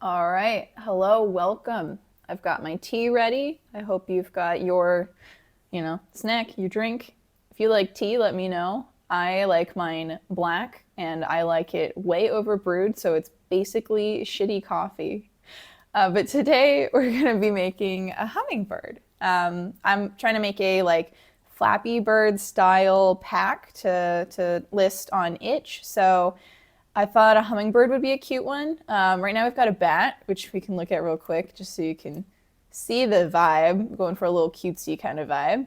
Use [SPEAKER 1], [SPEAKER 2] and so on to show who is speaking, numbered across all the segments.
[SPEAKER 1] All right. Hello, welcome. I've got my tea ready. I hope you've got your, snack, your drink. If you like tea, let me know. I like mine black and I like it way over brewed, so it's basically shitty coffee. But today we're going to be making a hummingbird. I'm trying to make a Flappy Bird style pack to list on Itch. So I thought a hummingbird would be a cute one. Right now we've got a bat, which we can look at real quick just so you can see the vibe. I'm going for a little cutesy kind of vibe.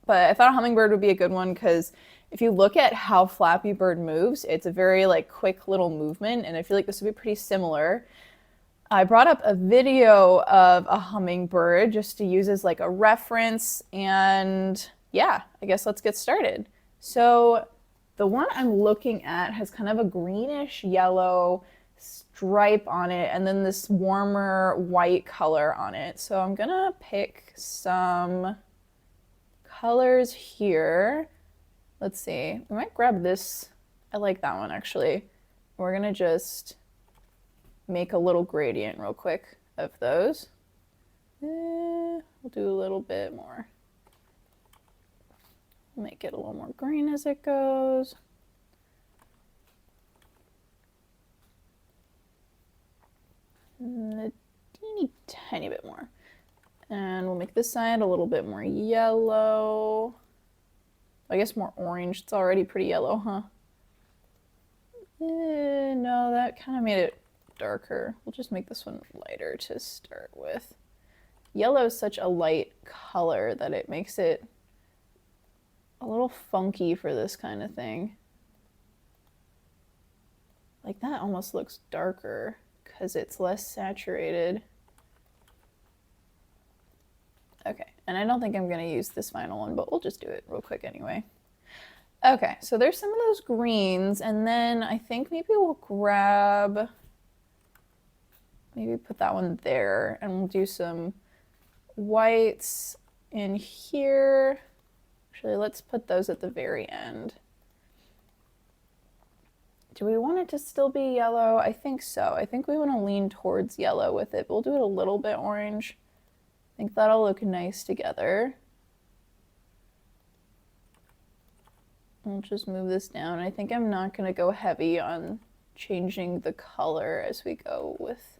[SPEAKER 1] But I thought a hummingbird would be a good one because if you look at how Flappy Bird moves, it's a very quick little movement, and I feel like this would be pretty similar. I brought up a video of a hummingbird just to use as a reference, and yeah, I guess let's get started. So the one I'm looking at has kind of a greenish yellow stripe on it and then this warmer white color on it. So I'm gonna pick some colors here. Let's see, we might grab this. I like that one actually. We're gonna just make a little gradient real quick of those. We'll do a little bit more. Make it a little more green as it goes. And a teeny tiny bit more. And we'll make this side a little bit more yellow. I guess more orange. It's already pretty yellow, huh? No, that kind of made it darker. We'll just make this one lighter to start with. Yellow is such a light color that it makes it a little funky for this kind of thing. Like that almost looks darker because it's less saturated. Okay, and I don't think I'm gonna use this final one, but we'll just do it real quick anyway. Okay, so there's some of those greens, and then I think maybe we'll grab, maybe put that one there, and we'll do some whites in here. Actually, let's put those at the very end. Do we want it to still be yellow? I think so. I think we want to lean towards yellow with it. We'll do it a little bit orange. I think that'll look nice together. We'll just move this down. I think I'm not going to go heavy on changing the color as we go with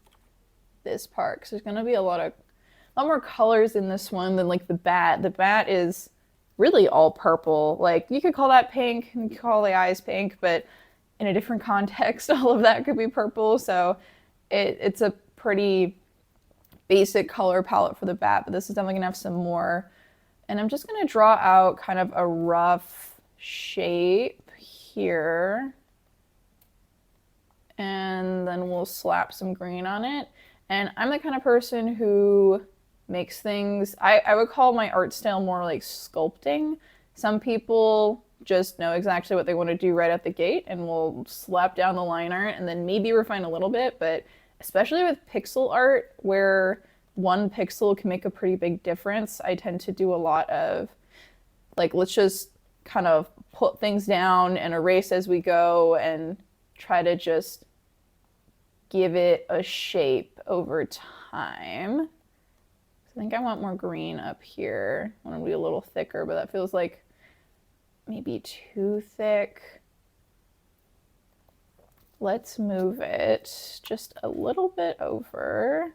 [SPEAKER 1] this part, because there's going to be a lot more colors in this one than the bat. The bat is really all purple. You could call that pink, and you could call the eyes pink, but in a different context, all of that could be purple. So it's a pretty basic color palette for the bat, but this is definitely gonna have some more. And I'm just gonna draw out kind of a rough shape here. And then we'll slap some green on it. And I'm the kind of person who makes things, I would call my art style more like sculpting. Some people just know exactly what they want to do right at the gate and will slap down the line art and then maybe refine a little bit, but especially with pixel art where one pixel can make a pretty big difference, I tend to do a lot of let's just kind of put things down and erase as we go and try to just give it a shape over time. I think I want more green up here. I want to be a little thicker, but that feels like maybe too thick. Let's move it just a little bit over.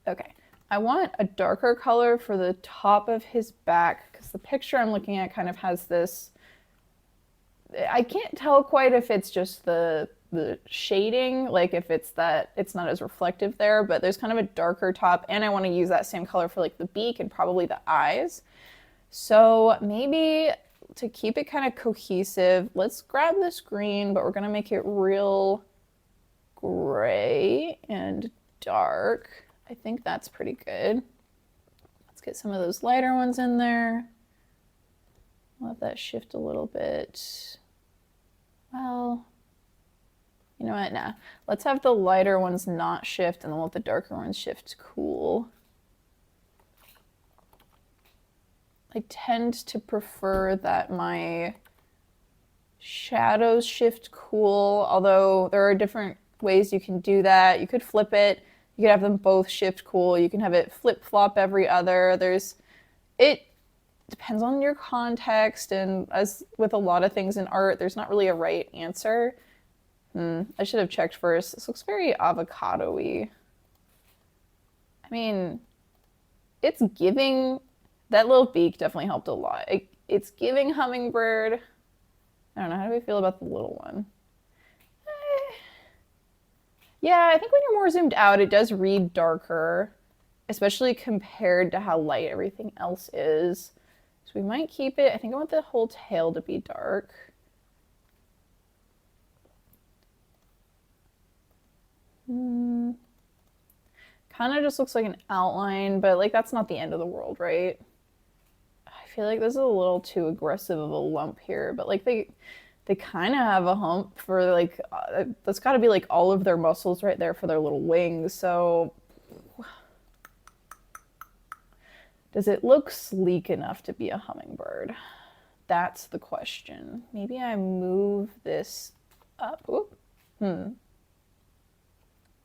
[SPEAKER 1] Okay, I want a darker color for the top of his back because the picture I'm looking at kind of has this, I can't tell quite if it's just the shading, if it's that it's not as reflective there, but there's kind of a darker top, and I want to use that same color for the beak and probably the eyes. So maybe to keep it kind of cohesive, let's grab this green, but we're gonna make it real gray and dark. I think that's pretty good. Let's get some of those lighter ones in there. Let that shift a little bit. Well, you know what? Nah. Let's have the lighter ones not shift and then let the darker ones shift. Cool. I tend to prefer that my shadows shift cool, although there are different ways you can do that. You could flip it. You could have them both shift cool. You can have it flip flop every other. It depends on your context, and as with a lot of things in art, there's not really a right answer. I should have checked first. This looks very avocado-y. I mean, it's giving, that little beak definitely helped a lot. It's giving hummingbird. I don't know, how do we feel about the little one? Yeah, I think when you're more zoomed out, it does read darker, especially compared to how light everything else is. So we might keep it. I think I want the whole tail to be dark. Kind of just looks like an outline, but like that's not the end of the world, right? I feel like this is a little too aggressive of a lump here, but like they kind of have a hump for like that's got to be like all of their muscles right there for their little wings. So does it look sleek enough to be a hummingbird? That's the question. Maybe I move this up. Oop.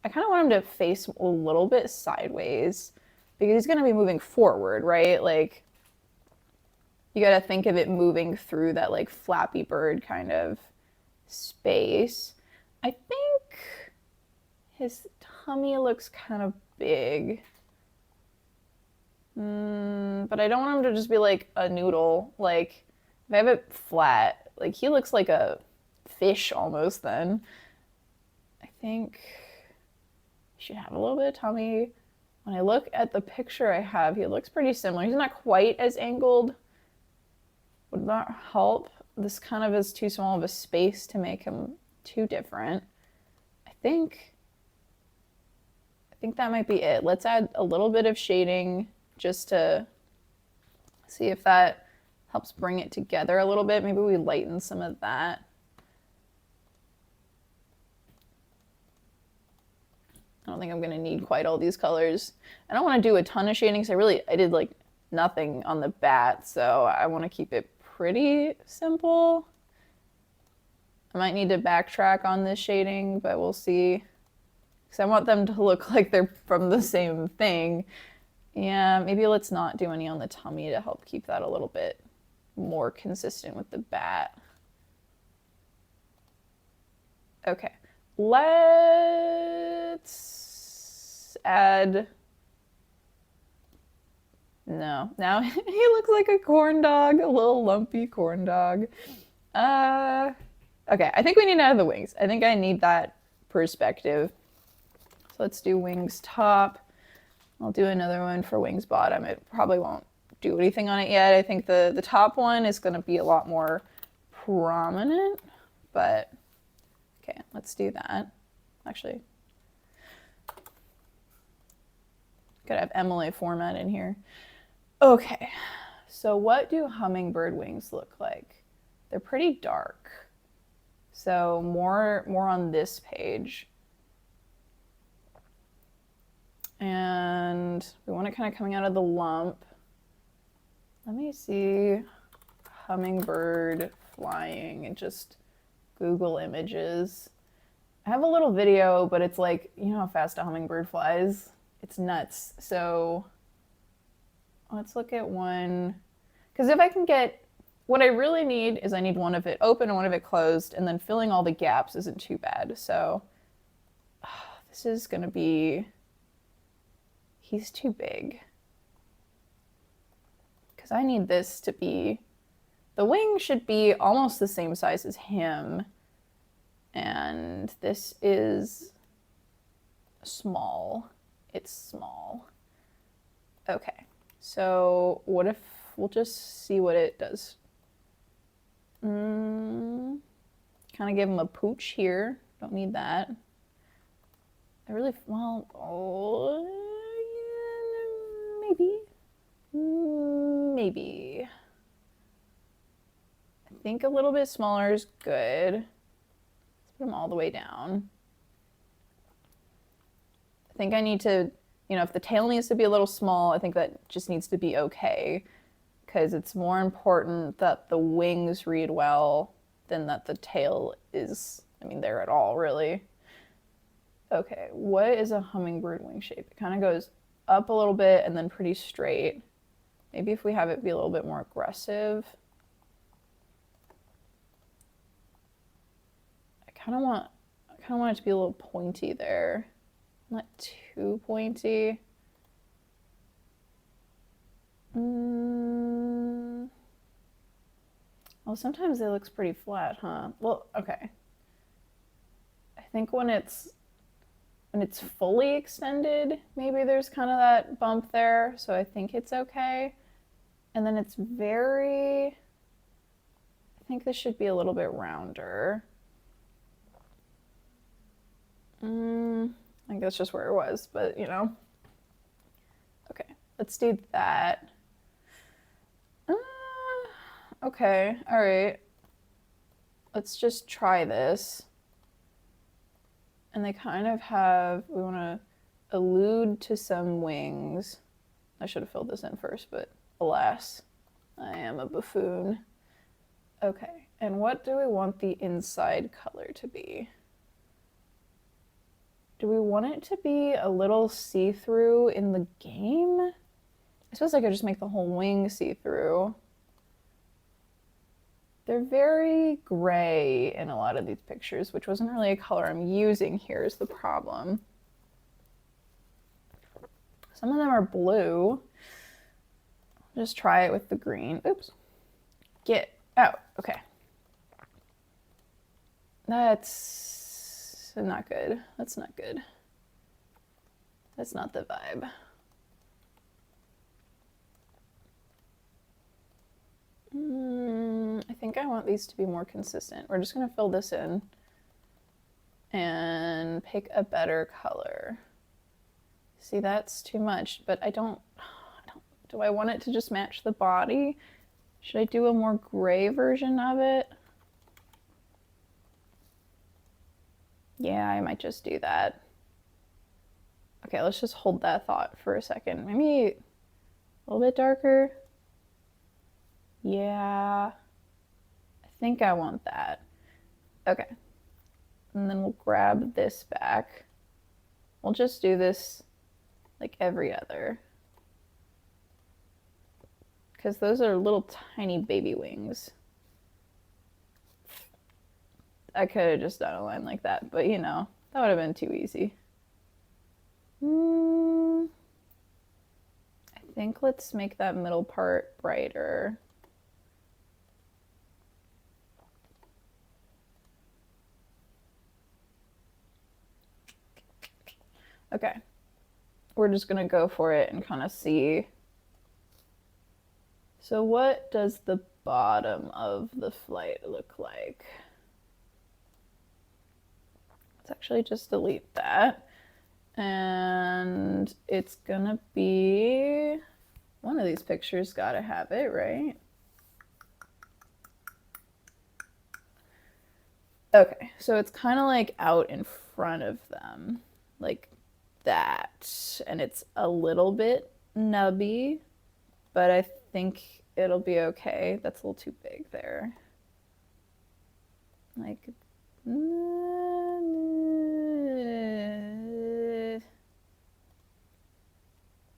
[SPEAKER 1] I kind of want him to face a little bit sideways because he's going to be moving forward, right? Like you got to think of it moving through that like flappy bird kind of space. I think his tummy looks kind of big. But I don't want him to just be like a noodle. Like if I have it flat, like he looks like a fish almost then. I think he should have a little bit of tummy. When I look at the picture I have, he looks pretty similar. He's not quite as angled. Would not help. This kind of is too small of a space to make him too different. I think that might be it. Let's add a little bit of shading just to see if that helps bring it together a little bit. Maybe we lighten some of that. I don't think I'm gonna need quite all these colors. I don't want to do a ton of shading because I did like nothing on the bat, so I want to keep it pretty simple. I might need to backtrack on this shading, but we'll see. Because I want them to look like they're from the same thing. Yeah, maybe let's not do any on the tummy to help keep that a little bit more consistent with the bat. Okay, let's add... No, now he looks like a corn dog, a little lumpy corn dog. Okay, I think we need to add the wings. I think I need that perspective. So let's do wings top. I'll do another one for wings bottom. It probably won't do anything on it yet. I think the top one is going to be a lot more prominent, but okay, let's do that. Actually, gotta have MLA format in here. Okay, so what do hummingbird wings look like? They're pretty dark. So more on this page. And we want it kind of coming out of the lump. Let me see hummingbird flying and just Google images. I have a little video, but it's like, you know how fast a hummingbird flies? It's nuts. So let's look at one. Because if I can get, what I really need is I need one of it open and one of it closed, and then filling all the gaps isn't too bad. So this is going to be, he's too big. Because I need this to be, the wing should be almost the same size as him. And this is small. It's small. Okay, so what if we'll just see what it does? Kind of give him a pooch here. Don't need that. I really, well, oh, yeah, maybe. I think a little bit smaller is good. Let's put him all the way down. I think I need to, you know, if the tail needs to be a little small, I think that just needs to be okay. Because it's more important that the wings read well than that the tail is, I mean, there at all, really. Okay, what is a hummingbird wing shape? It kind of goes up a little bit and then pretty straight. Maybe if we have it be a little bit more aggressive. I kind of want it to be a little pointy there. Not too pointy. Well, sometimes it looks pretty flat, huh? Well, okay. I think when it's fully extended, maybe there's kind of that bump there, so I think it's okay. And then it's I think this should be a little bit rounder. I think that's just where it was, but you know. Okay, let's do that. Okay, all right. Let's just try this. And they kind of we want to allude to some wings. I should have filled this in first, but alas, I am a buffoon. Okay, and what do we want the inside color to be? Do we want it to be a little see-through in the game? I suppose I could just make the whole wing see-through. They're very gray in a lot of these pictures, which wasn't really a color I'm using here is the problem. Some of them are blue. Just try it with the green. Oops. Get out. Okay. That's not good. That's not good. That's not the vibe. I think I want these to be more consistent. We're just going to fill this in and pick a better color. See, that's too much, but do I want it to just match the body? Should I do a more gray version of it? Yeah, I might just do that. Okay, let's just hold that thought for a second. Maybe a little bit darker. Yeah, I think I want that. Okay, and then we'll grab this back. We'll just do this like every other. Because those are little tiny baby wings. I could have just done a line like that, but you know, that would have been too easy. I think let's make that middle part brighter. Okay, we're just gonna go for it and kind of see. So what does the bottom of the flight look like? Let's actually just delete that. And it's gonna be, one of these pictures gotta have it, right? Okay, so it's kind of like out in front of them, like that. And it's a little bit nubby, but I think it'll be okay. That's a little too big there. Like,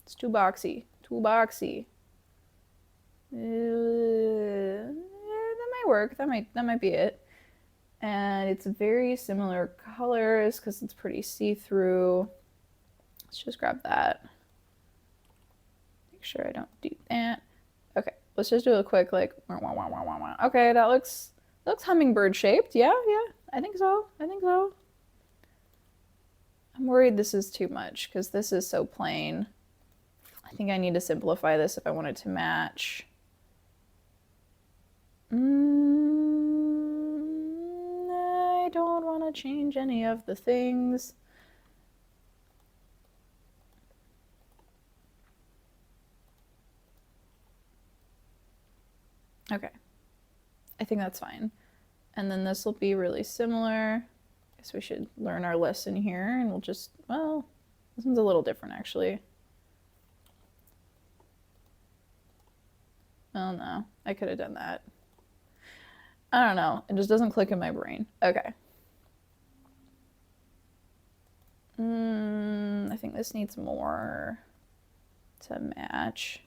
[SPEAKER 1] it's too boxy. Too boxy. That might work. That might be it. And it's very similar colors because it's pretty see-through. Let's just grab that. Make sure I don't do that. Okay, let's just do a quick like. Okay, that looks hummingbird shaped. Yeah, I think so. I'm worried this is too much because this is so plain. I think I need to simplify this if I want it to match. I don't want to change any of the things. Okay, I think that's fine. And then this will be really similar. I guess we should learn our lesson here and we'll just, well, this one's a little different actually. Oh no, I could have done that. I don't know, it just doesn't click in my brain. Okay. I think this needs more to match.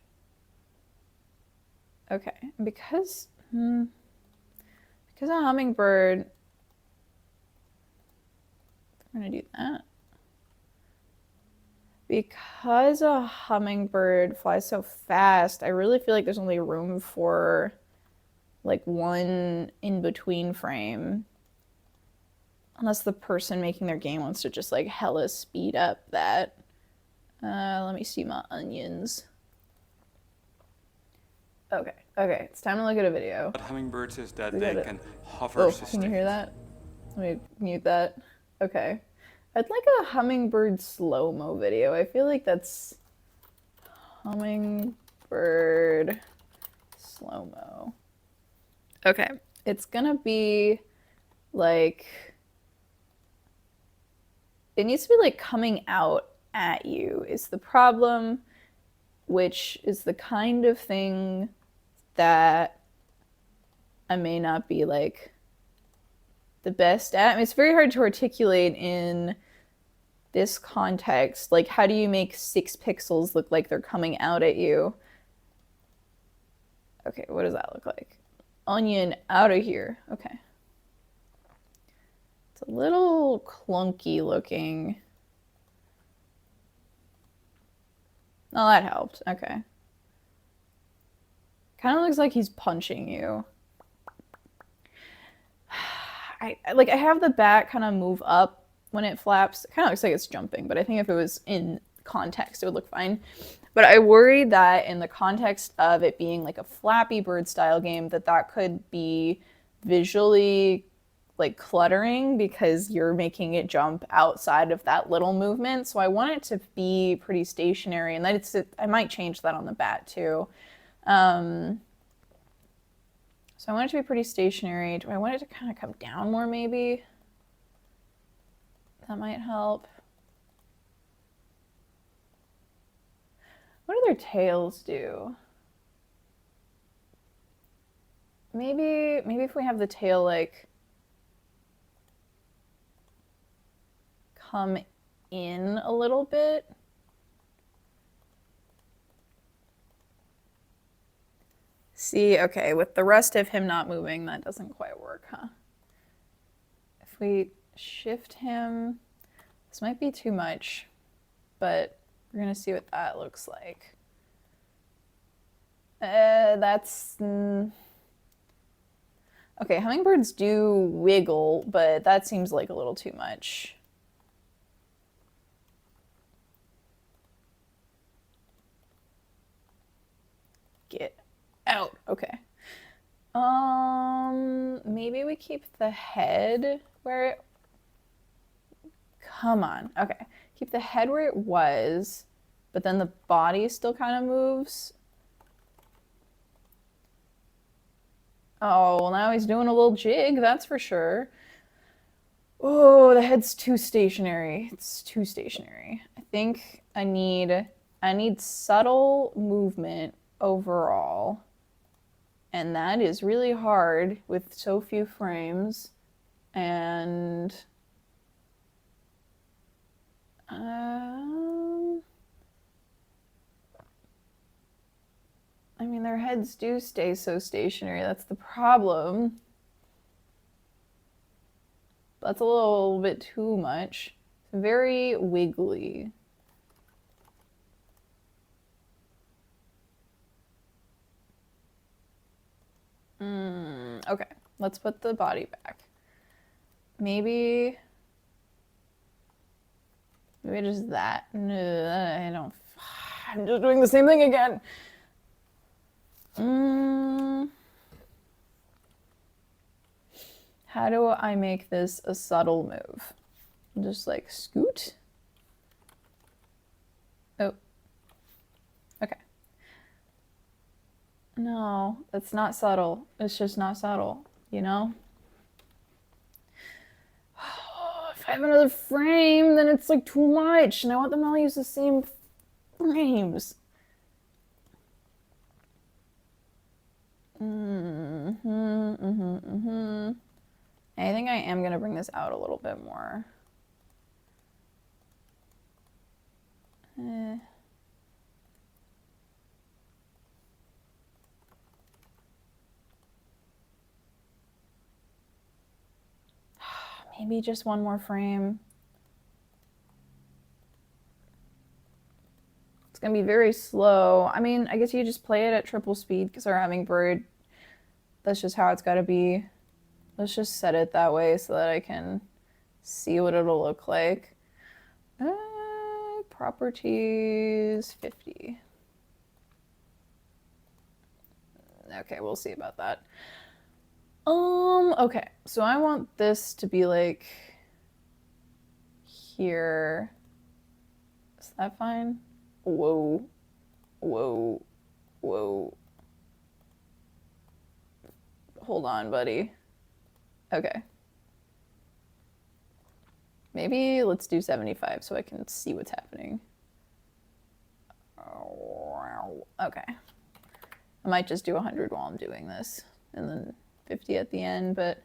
[SPEAKER 1] Okay, because a hummingbird, I'm gonna do that. Because a hummingbird flies so fast, I really feel like there's only room for like one in-between frame. Unless the person making their game wants to just like hella speed up that. Let me see my onions. Okay, it's time to look at a video.
[SPEAKER 2] What hummingbirds is that
[SPEAKER 1] We
[SPEAKER 2] they
[SPEAKER 1] gotta...
[SPEAKER 2] can hover
[SPEAKER 1] Oh,
[SPEAKER 2] sustained.
[SPEAKER 1] can you hear that? Let me mute that. Okay. I'd like a hummingbird slow-mo video. I feel like that's hummingbird slow-mo. Okay, it's gonna be like, it needs to be like coming out at you is the problem, which is the kind of thing that I may not be like the best at. I mean, it's very hard to articulate in this context. Like, how do you make 6 pixels look like they're coming out at you? Okay, what does that look like? Onion out of here. Okay. It's a little clunky looking. Oh, that helped. Okay. Kind of looks like he's punching you. I have the bat kind of move up when it flaps. It kind of looks like it's jumping, but I think if it was in context, it would look fine. But I worry that in the context of it being like a Flappy Bird style game, that could be visually like cluttering because you're making it jump outside of that little movement. So I want it to be pretty stationary, and I might change that on the bat too. So I want it to be pretty stationary. Do I want it to kind of come down more maybe? That might help. What do their tails do? Maybe if we have the tail like come in a little bit. See, okay, with the rest of him not moving, that doesn't quite work, huh? If we shift him, this might be too much, but we're gonna see what that looks like. That's... Okay, hummingbirds do wiggle, but that seems like a little too much. Get out. Okay. Maybe we keep the head where it... Come on. Okay. Keep the head where it was, but then the body still kind of moves. Oh, well, now he's doing a little jig, that's for sure. Oh, the head's too stationary. It's too stationary. I think I need subtle movement overall. And that is really hard with so few frames. And I mean, their heads do stay so stationary. That's the problem. That's a little bit too much. It's very wiggly. Okay, let's put the body back. Maybe just that. No, I don't. I'm just doing the same thing again. How do I make this a subtle move? Just like scoot. Oh. Okay. No, that's not subtle. It's just not subtle, you know? If I have another frame, then it's like too much, and I want them all to use the same frames. I think I am gonna bring this out a little bit more. Maybe just one more frame. It's gonna be very slow. I mean, I guess you just play it at triple speed because our hummingbird, that's just how it's gotta be. Let's just set it that way so that I can see what it'll look like. Properties 50. Okay, we'll see about that. Okay, so I want this to be like here. Is that fine? Whoa, whoa, whoa. Hold on, buddy. Okay. Maybe let's do 75 so I can see what's happening. Okay. I might just do 100 while I'm doing this and then 50 at the end, but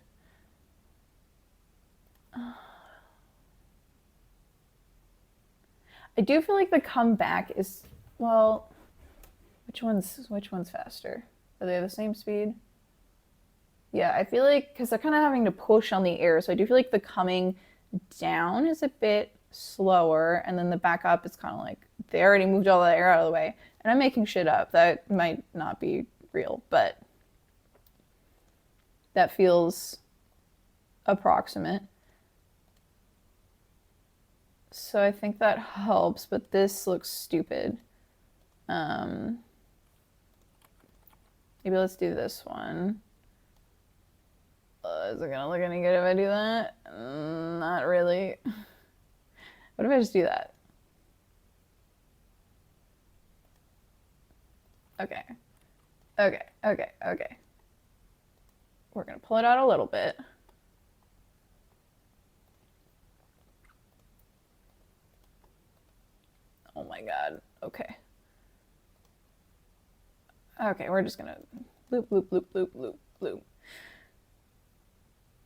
[SPEAKER 1] I do feel like the comeback is, well, which one's faster? Are they the same speed? Yeah, I feel like because they're kind of having to push on the air, so I do feel like the coming down is a bit slower, and then the back up is kind of like they already moved all the air out of the way. And I'm making shit up. That might not be real, but that feels approximate. So I think that helps, but this looks stupid. Maybe let's do this one. Is it gonna look any good if I do that? Not really. What if I just do that? Okay. Okay, okay, okay. We're gonna pull it out a little bit. Oh my god. Okay. Okay, we're just gonna loop, loop, loop, loop, loop, loop.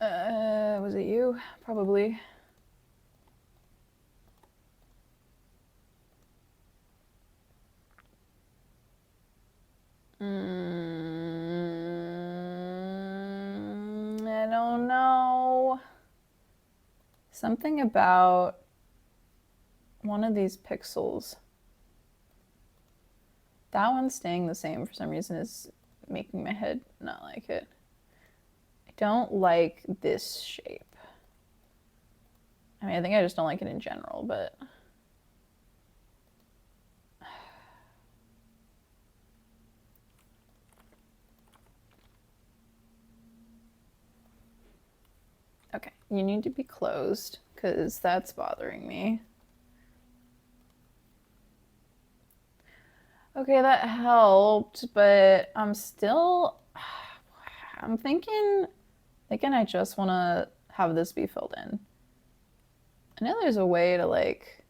[SPEAKER 1] Was it you? Probably. I don't know. Something about one of these pixels. That one's staying the same for some reason is making my head not like it. I don't like this shape. I mean, I think I just don't like it in general, but okay, you need to be closed because that's bothering me. Okay, that helped, but I'm still, I'm thinking I just want to have this be filled in. I know there's a way to like,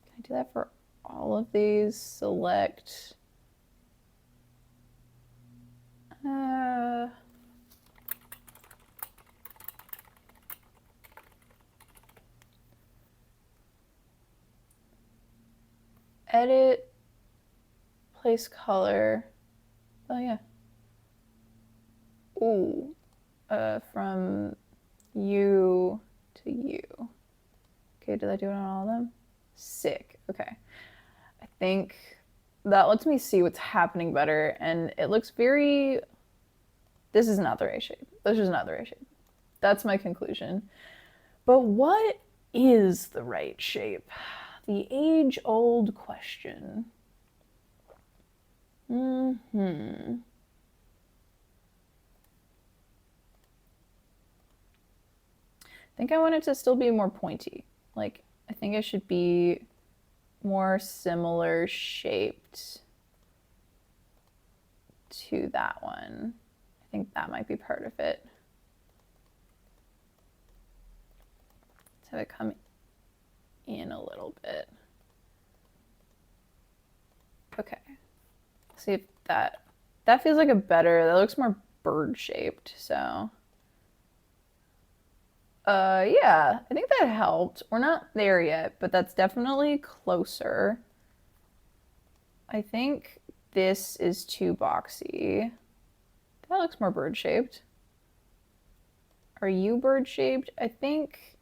[SPEAKER 1] can I do that for all of these? Select. Edit, place color. Oh yeah. Ooh, from you to you. Okay, did I do it on all of them? Sick. Okay. I think that lets me see what's happening better, and it looks very. This is not the right shape. This is not the right shape. That's my conclusion. But what is the right shape? The age-old question. I think I want it to still be more pointy. Like, I think I should be more similar shaped to that one. I think that might be part of it. Let's have it come in a little bit. Okay. See if that feels like a better, that looks more bird shaped, so. Yeah, I think that helped. We're not there yet, but that's definitely closer. I think this is too boxy. That looks more bird shaped. Are you bird shaped? I think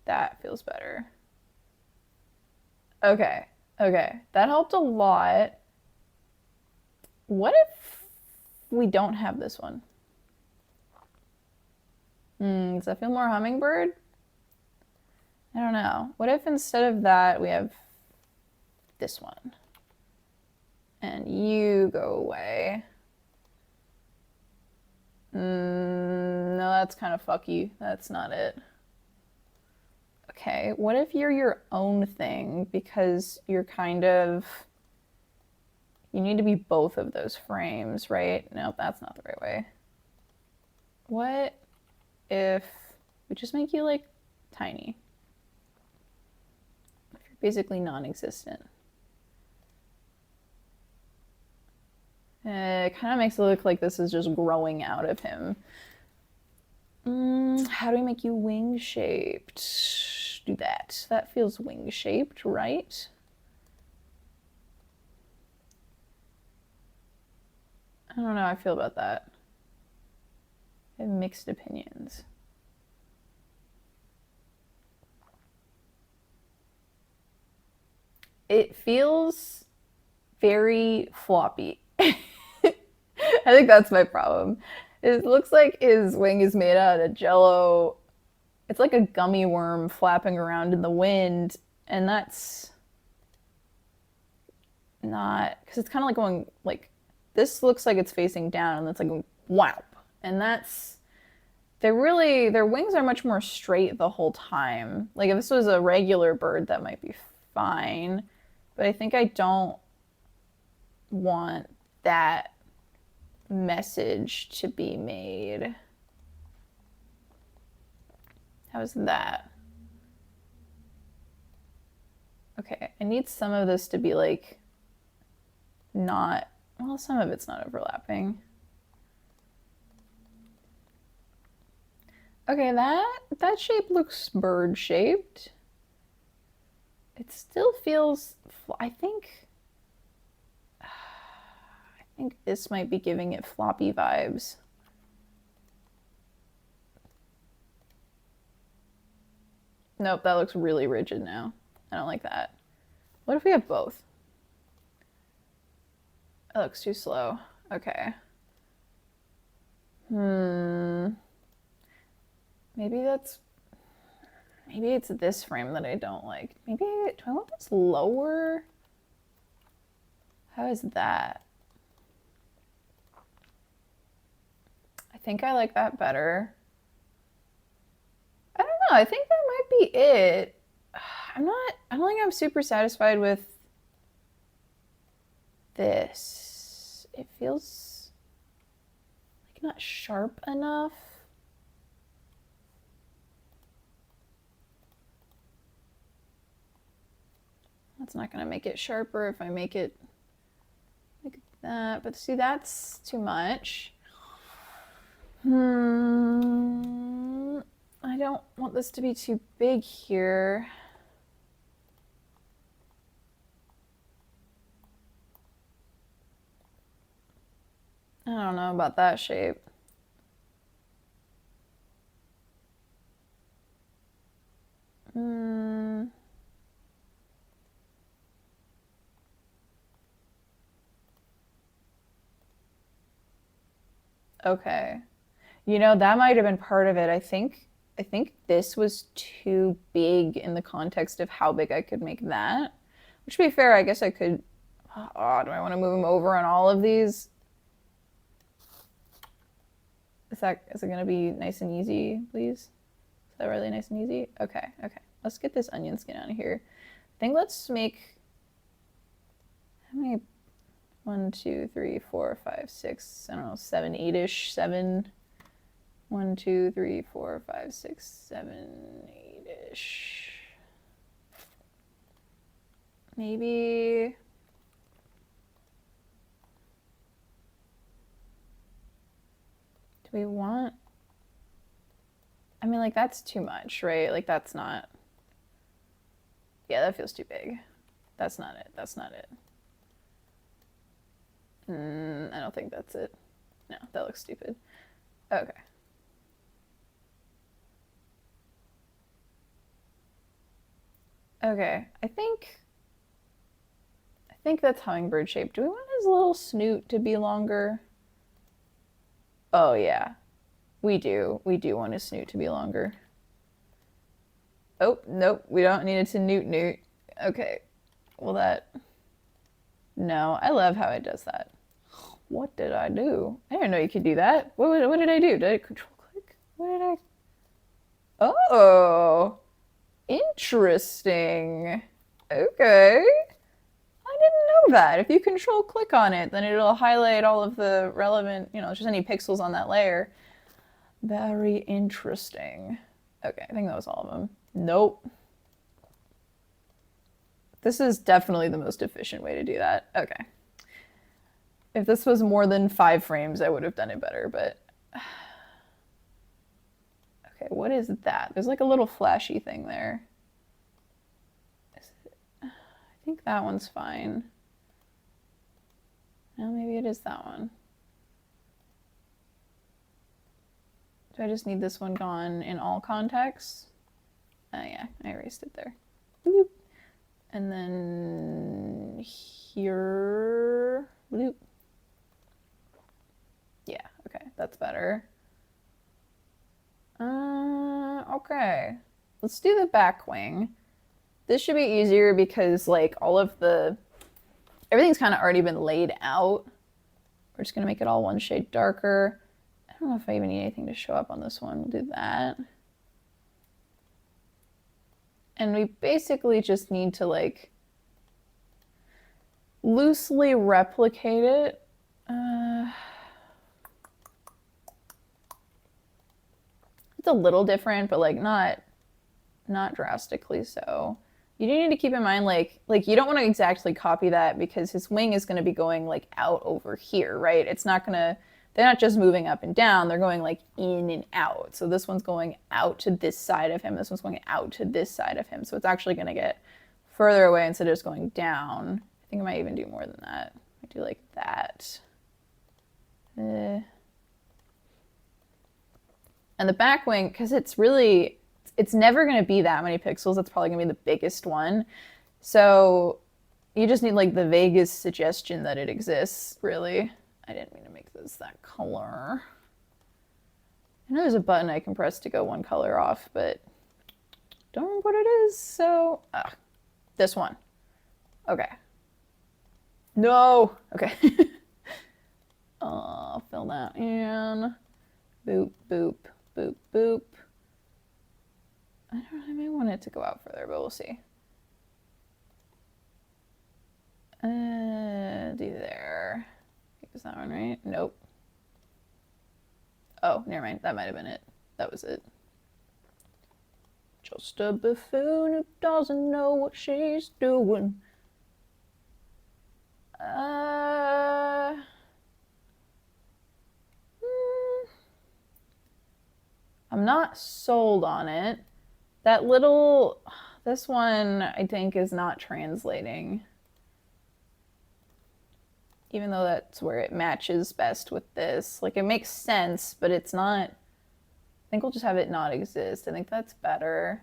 [SPEAKER 1] that feels better. Okay. Okay. That helped a lot. What if we don't have this one? Does that feel more hummingbird? I don't know. What if instead of that we have this one? And you go away. No, that's kind of fucky. That's not it. Okay, what if you're your own thing because you're kind of... You need to be both of those frames, right? Nope, that's not the right way. What if we just make you like tiny? If you're basically non-existent. It kind of makes it look like this is just growing out of him. How do we make you wing shaped? Do that. That feels wing shaped, right? I don't know how I feel about that. I have mixed opinions. It feels very floppy. I think that's my problem. It looks like his wing is made out of jello. It's like a gummy worm flapping around in the wind, and that's not, because it's kind of like going like this looks like it's facing down, and it's like going wow. And that's their wings are much more straight the whole time. Like if this was a regular bird, that might be fine, but I think I don't want that message to be made. How's that? Okay, I need some of this to be like not, well, some of it's not overlapping. Okay, that shape looks bird shaped. It still feels, I think this might be giving it floppy vibes. Nope, that looks really rigid now. I don't like that. What if we have both? That looks too slow. Okay. Maybe it's this frame that I don't like. Maybe, do I want this lower? How is that? I think I like that better. I don't know. I think that might be it. I don't think I'm super satisfied with this. It feels like not sharp enough. That's not going to make it sharper if I make it like that. But see, that's too much. I don't want this to be too big here. I don't know about that shape. Okay. You know, that might have been part of it. I think this was too big in the context of how big I could make that. Which, to be fair, I guess I could. Oh, do I want to move them over on all of these? Is it gonna be nice and easy, please? Is that really nice and easy? Okay, okay. Let's get this onion skin out of here. I think let's make, how many? 1, 2, 3, 4, 5, 6, I don't know, 7, 8-ish, 7. 1, 2, 3, 4, 5, 6, 7, 8-ish. Maybe. Do we want? I mean, like, that's too much, right? Like, that's not. Yeah, that feels too big. That's not it. That's not it. I don't think that's it. No, that looks stupid. Okay. Okay, I think that's hummingbird shaped. Do we want his little snoot to be longer? Oh yeah, we do. We do want his snoot to be longer. Oh, nope, we don't need it to newt. Okay, well that... No, I love how it does that. What did I do? I didn't know you could do that. What did I do? Did I control click? What did I... Oh, interesting. Okay. I didn't know that. If you control click on it, then it'll highlight all of the relevant, just any pixels on that layer. Very interesting. Okay, I think that was all of them. Nope. This is definitely the most efficient way to do that. Okay. If this was more than 5 frames, I would have done it better, but... Okay, what is that? There's like a little flashy thing there. I think that one's fine. Well, maybe it is that one. Do I just need this one gone in all contexts? Oh yeah, I erased it there. Bloop. And then here, bloop. Yeah, okay, that's better. Okay, let's do the back wing. This should be easier because like all of everything's kind of already been laid out. We're just gonna make it all one shade darker. I don't know if I even need anything to show up on this one. We'll do that. And we basically just need to like loosely replicate it. It's a little different, but like not drastically so. You do need to keep in mind like you don't want to exactly copy that because his wing is going to be going like out over here, right? It's not going to... They're not just moving up and down, they're going like in and out. So this one's going out to this side of him, this one's going out to this side of him. So it's actually going to get further away instead of just going down. I think I might even do more than that. I do like that. And the back wing, because it's never going to be that many pixels. That's probably going to be the biggest one. So you just need like the vaguest suggestion that it exists, really. I didn't mean to make this that color. I know there's a button I can press to go one color off, but don't remember what it is, so... this one. Okay. No! Okay. Fill that in. Boop, boop, boop, boop. I may want it to go out further, but we'll see. Do there. Is that one right? Nope. Oh, never mind. That might have been it. That was it. Just a buffoon who doesn't know what she's doing. I'm not sold on it. This one I think is not translating. Even though that's where it matches best with this. Like, it makes sense, but it's not... I think we'll just have it not exist. I think that's better.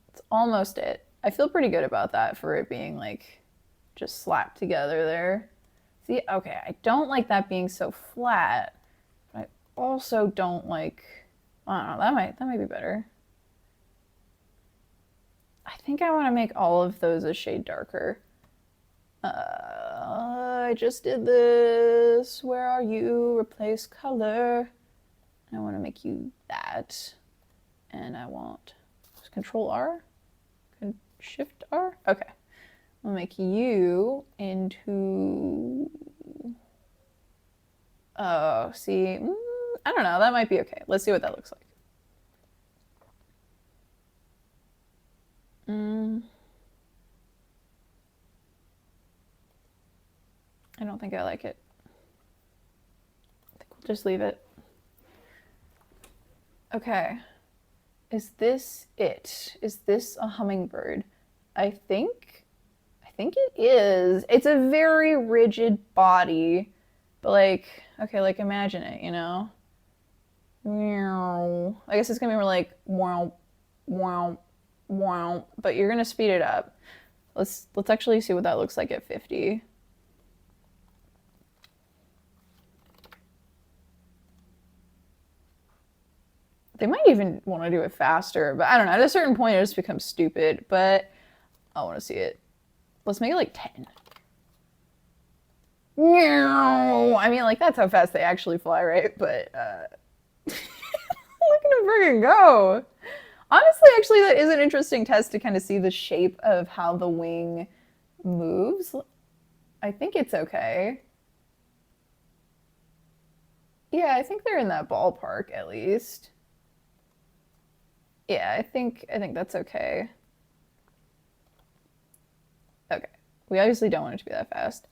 [SPEAKER 1] It's almost it. I feel pretty good about that for it being, like, just slapped together there. See, okay, I don't like that being so flat, but I also don't like... I don't know, that might be better. I think I want to make all of those a shade darker. I just did this. Where are you? Replace color. I want to make you that. And I want Control R? Shift R? Okay. I'll make you into... Oh, see, I don't know. That might be okay. Let's see what that looks like. I don't think I like it. I think we'll just leave it. Okay. Is this it? Is this a hummingbird? I think think it is. It's a very rigid body, but like, okay, like imagine it, you know? Meow. I guess it's gonna be more like wow, wow, wow, but you're gonna speed it up. Let's actually see what that looks like at 50. They might even want to do it faster, but I don't know. At a certain point, it just becomes stupid, but I want to see it. Let's make it like 10. I mean, like, that's how fast they actually fly, right? But, look at him freaking go. Honestly, actually, that is an interesting test to kind of see the shape of how the wing moves. I think it's okay. Yeah, I think they're in that ballpark at least. Yeah, I think that's okay. Okay. We obviously don't want it to be that fast.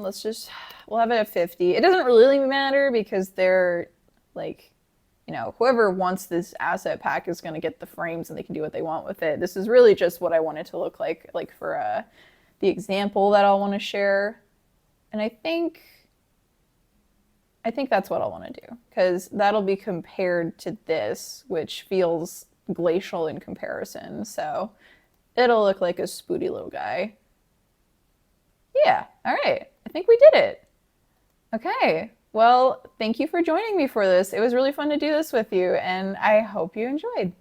[SPEAKER 1] Let's just we'll have it at 50. It doesn't really matter because they're like, you know, whoever wants this asset pack is going to get the frames and they can do what they want with it. This is really just what I want it to look like for the example that I'll want to share. And I think that's what I'll want to do because that'll be compared to this, which feels glacial in comparison. So it'll look like a spooty little guy. Yeah, all right. I think we did it. Okay. Well, thank you for joining me for this. It was really fun to do this with you, and I hope you enjoyed.